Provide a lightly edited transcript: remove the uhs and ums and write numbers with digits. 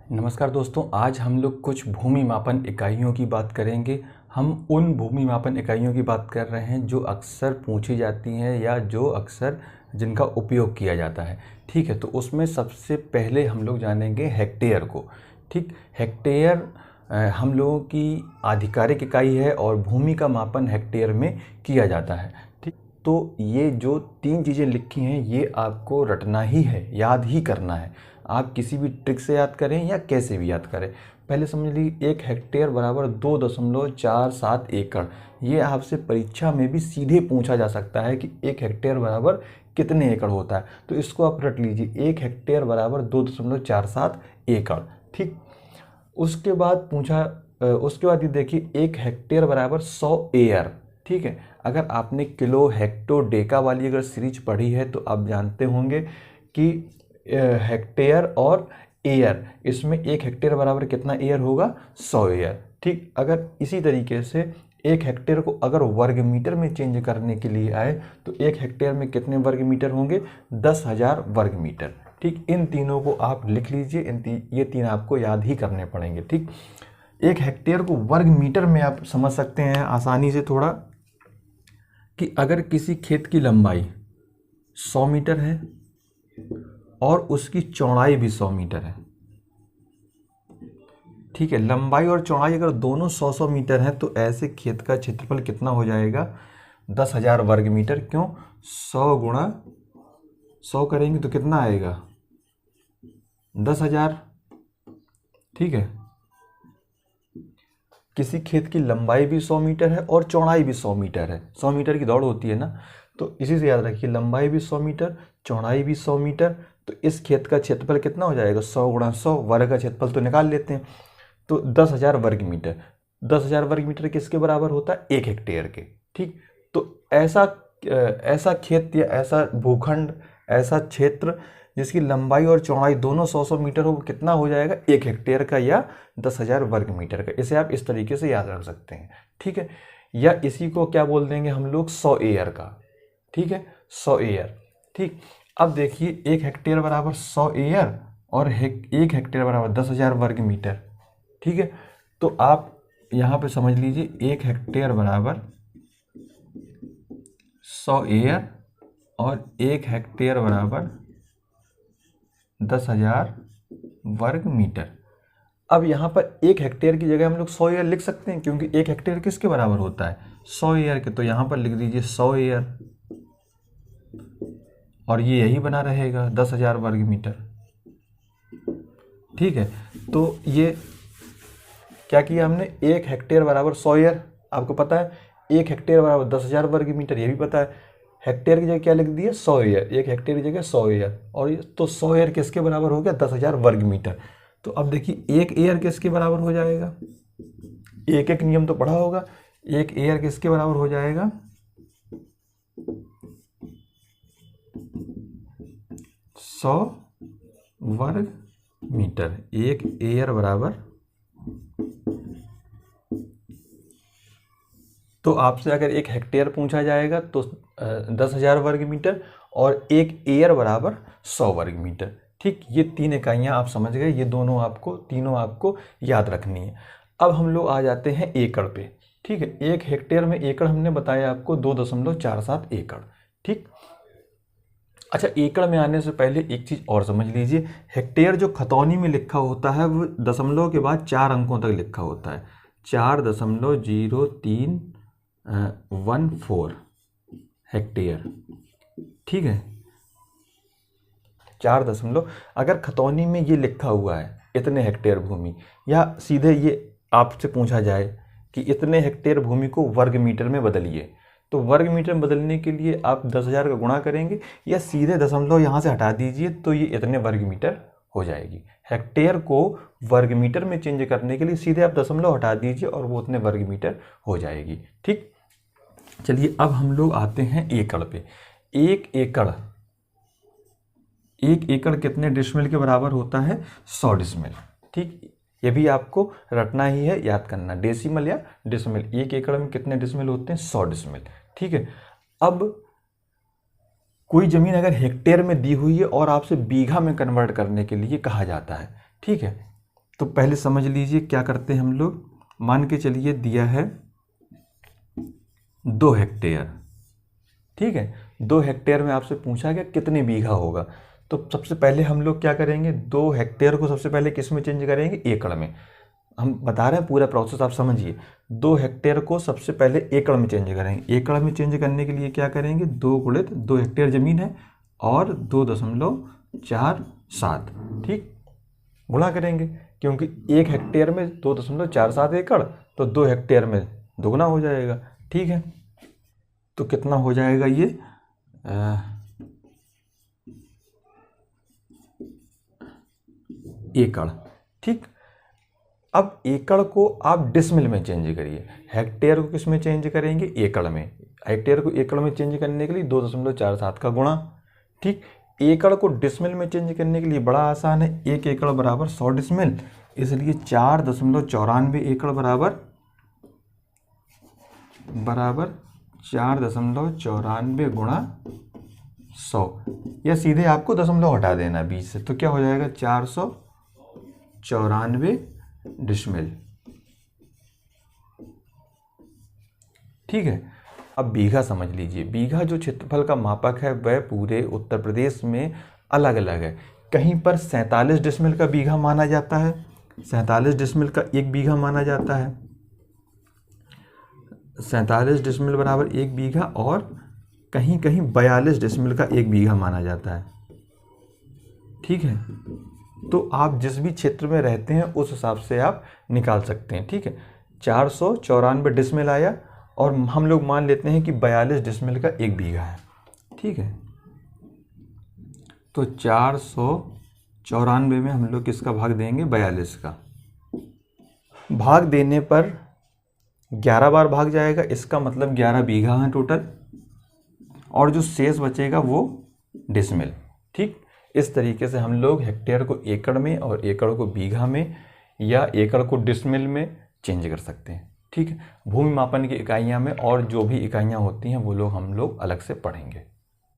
नमस्कार दोस्तों, आज हम लोग कुछ भूमि मापन इकाइयों की बात करेंगे। हम उन भूमि मापन इकाइयों की बात कर रहे हैं जो अक्सर पूछी जाती हैं या जो अक्सर जिनका उपयोग किया जाता है। ठीक है, तो उसमें सबसे पहले हम लोग जानेंगे हेक्टेयर को। ठीक, हेक्टेयर हम लोगों की आधिकारिक इकाई है और भूमि का मापन हेक्टेयर में किया जाता है। ठीक, तो ये जो तीन चीज़ें लिखी हैं ये आपको रटना ही है, याद ही करना है। आप किसी भी ट्रिक से याद करें या कैसे भी याद करें। पहले समझ लीजिए 1 हेक्टेयर बराबर 2.47 एकड़। ये आपसे परीक्षा में भी सीधे पूछा जा सकता है कि 1 हेक्टेयर बराबर कितने एकड़ होता है। तो इसको आप रट लीजिए, 1 हेक्टेयर बराबर 2.47 एकड़। ठीक, उसके बाद उसके बाद ये देखिए 1 हेक्टेयर बराबर 100 एयर। ठीक है, अगर आपने किलो हेक्टो डेका वाली अगर सीरीज पढ़ी है तो आप जानते होंगे कि हेक्टेयर और एयर, इसमें 1 हेक्टेयर बराबर कितना एयर होगा? 100 एयर। ठीक, अगर इसी तरीके से 1 हेक्टेयर को अगर वर्ग मीटर में चेंज करने के लिए आए तो 1 हेक्टेयर में कितने वर्ग मीटर होंगे? 10,000 वर्ग मीटर। ठीक, इन तीनों को आप लिख लीजिए, ये तीन आपको याद ही करने पड़ेंगे। ठीक, 1 हेक्टेयर को वर्ग मीटर में आप समझ सकते हैं आसानी से थोड़ा कि अगर किसी खेत की लंबाई 100 मीटर है और उसकी चौड़ाई भी 100 मीटर है। ठीक है, लंबाई और चौड़ाई अगर दोनों 100-100 मीटर हैं तो ऐसे खेत का क्षेत्रफल कितना हो जाएगा? 10,000 वर्ग मीटर। क्यों? 100 गुणा 100 करेंगे तो कितना आएगा? 10,000। ठीक है, किसी खेत की लंबाई भी 100 मीटर है और चौड़ाई भी 100 मीटर है। 100 मीटर की दौड़ होती है ना, तो इसी से याद रखिए, लंबाई भी 100 मीटर, चौड़ाई भी 100 मीटर। तो इस खेत का क्षेत्रफल कितना हो जाएगा? 100 गुणा 100, वर्ग का क्षेत्रफल तो निकाल लेते हैं। तो 10,000 वर्ग मीटर। 10,000 वर्ग मीटर किसके बराबर होता है? 1 हेक्टेयर के। ठीक, तो ऐसा खेत या ऐसा भूखंड, ऐसा क्षेत्र जिसकी लंबाई और चौड़ाई दोनों 100-100 मीटर हो, वो कितना हो जाएगा? 1 हेक्टेयर का या 10,000 वर्ग मीटर का। इसे आप इस तरीके से याद रख सकते हैं। ठीक है, या इसी को क्या बोल देंगे हम लोग? 100 एयर का। ठीक है, 100 एयर। ठीक, अब देखिए 1 हेक्टेयर बराबर 100 एयर और 1 हेक्टेयर बराबर 10,000 वर्ग मीटर। ठीक है, तो आप यहाँ पे समझ लीजिए 1 हेक्टेयर बराबर 100 एयर और 1 हेक्टेयर बराबर 10,000 वर्ग मीटर। अब यहाँ पर 1 हेक्टेयर की जगह हम लोग 100 एयर लिख सकते हैं, क्योंकि 1 हेक्टेयर किसके बराबर होता है? 100 एयर के। तो यहाँ पर लिख दीजिए 100 एयर और ये यही बना रहेगा 10,000 वर्ग मीटर। ठीक है, तो ये क्या किया हमने? 1 हेक्टेयर बराबर 100 एयर, आपको पता है। 1 हेक्टेयर बराबर 10,000 वर्ग मीटर, ये भी पता है। हेक्टेयर की जगह क्या लिख दिया? 100 एयर। 1 हेक्टेयर की जगह 100 एयर, और ये तो 100 एयर किसके बराबर हो गया? 10,000 वर्ग मीटर। तो अब देखिए 1 एयर किसके बराबर हो जाएगा? एक एक नियम तो पढ़ा होगा। 1 एयर किसके बराबर हो जाएगा? 100 वर्ग मीटर। 1 एयर बराबर, तो आपसे अगर 1 हेक्टेयर पूछा जाएगा तो 10,000 वर्ग मीटर, और 1 एयर बराबर 100 वर्ग मीटर। ठीक, ये तीन इकाइयाँ आप समझ गए। ये तीनों आपको याद रखनी है। अब हम लोग आ जाते हैं एकड़ पे। ठीक है, 1 हेक्टेयर में एकड़ हमने बताया आपको 2.47 एकड़। ठीक, अच्छा, एकड़ में आने से पहले एक चीज़ और समझ लीजिए। हेक्टेयर जो खतौनी में लिखा होता है वो दशमलव के बाद 4 अंकों तक लिखा होता है। 4.0314 हेक्टेयर। ठीक है, 4 दशमलव, अगर खतौनी में ये लिखा हुआ है इतने हेक्टेयर भूमि, या सीधे ये आपसे पूछा जाए कि इतने हेक्टेयर भूमि को वर्ग मीटर में बदलिए, तो वर्ग मीटर में बदलने के लिए आप 10,000 का गुणा करेंगे या सीधे दशमलव यहाँ से हटा दीजिए तो ये इतने वर्ग मीटर हो जाएगी। हेक्टेयर को वर्ग मीटर में चेंज करने के लिए सीधे आप दशमलव हटा दीजिए और वो उतने वर्ग मीटर हो जाएगी। ठीक, चलिए अब हम लोग आते हैं एकड़ पे। 1 एकड़ कितने डिसमिल के बराबर होता है? 100 डिसमिल। ठीक, ये भी आपको रटना ही है, याद करना, डेसिमल या डिसमिल। 1 एकड़ में कितने डिसमिल होते हैं? 100 डिसमिल। ठीक है, अब कोई जमीन अगर हेक्टेयर में दी हुई है और आपसे बीघा में कन्वर्ट करने के लिए कहा जाता है। ठीक है, तो पहले समझ लीजिए क्या करते हैं हम लोग। मान के चलिए दिया है 2 हेक्टेयर, ठीक है। 2 हेक्टेयर में आपसे पूछा गया कितने बीघा होगा। तो सबसे पहले हम लोग क्या करेंगे, 2 हेक्टेयर को सबसे पहले किस में चेंज करेंगे, एकड़ में। हम बता रहे हैं पूरा प्रोसेस, आप समझिए। 2 हेक्टेयर को सबसे पहले एकड़ में चेंज करेंगे। एकड़ में चेंज करने के लिए क्या करेंगे, 2 गुणित 2 हेक्टेयर ज़मीन है और 2.47, ठीक, गुणा करेंगे, क्योंकि 1 हेक्टेयर में 2.47 एकड़, तो 2 हेक्टेयर में दोगुना हो जाएगा, ठीक है। तो कितना हो जाएगा ये, एकड़, ठीक। अब एकड़ को आप डिसमिल में चेंज करिए। हेक्टेयर को किस में चेंज करेंगे, एकड़ में। हेक्टेयर को एकड़ में चेंज करने के लिए 2.47 का गुणा, ठीक। एकड़ को डिसमिल में चेंज करने के लिए बड़ा आसान है, 1 एकड़ बराबर 100 डिसमिल, इसलिए 4.94 एकड़ बराबर 4.94 गुणा 100, या सीधे आपको दशमलव हटा देना 20 से, तो क्या हो जाएगा 494 डिसमिल, ठीक है। अब बीघा समझ लीजिए। बीघा जो क्षेत्रफल का मापक है वह पूरे उत्तर प्रदेश में अलग अलग है। कहीं पर 47 डिसमिल का बीघा माना जाता है, 47 डिसमिल का 1 बीघा माना जाता है, 47 डिसमिल बराबर 1 बीघा, और कहीं कहीं 42 डिसमिल का 1 बीघा माना जाता है, ठीक है। तो आप जिस भी क्षेत्र में रहते हैं उस हिसाब से आप निकाल सकते हैं, ठीक है। 494 डिसमिल आया, और हम लोग मान लेते हैं कि 42 डिसमिल का 1 बीघा है, ठीक है। तो 494 में हम लोग किसका भाग देंगे, 42 का। भाग देने पर 11 बार भाग जाएगा, इसका मतलब 11 बीघा है टोटल, और जो शेष बचेगा वो डिसमिल, ठीक। इस तरीके से हम लोग हेक्टेयर को एकड़ में और एकड़ को बीघा में या एकड़ को डिसमिल में चेंज कर सकते हैं, ठीक है। भूमि मापन की इकाइयाँ में और जो भी इकाइयाँ होती हैं वो लोग हम लोग अलग से पढ़ेंगे।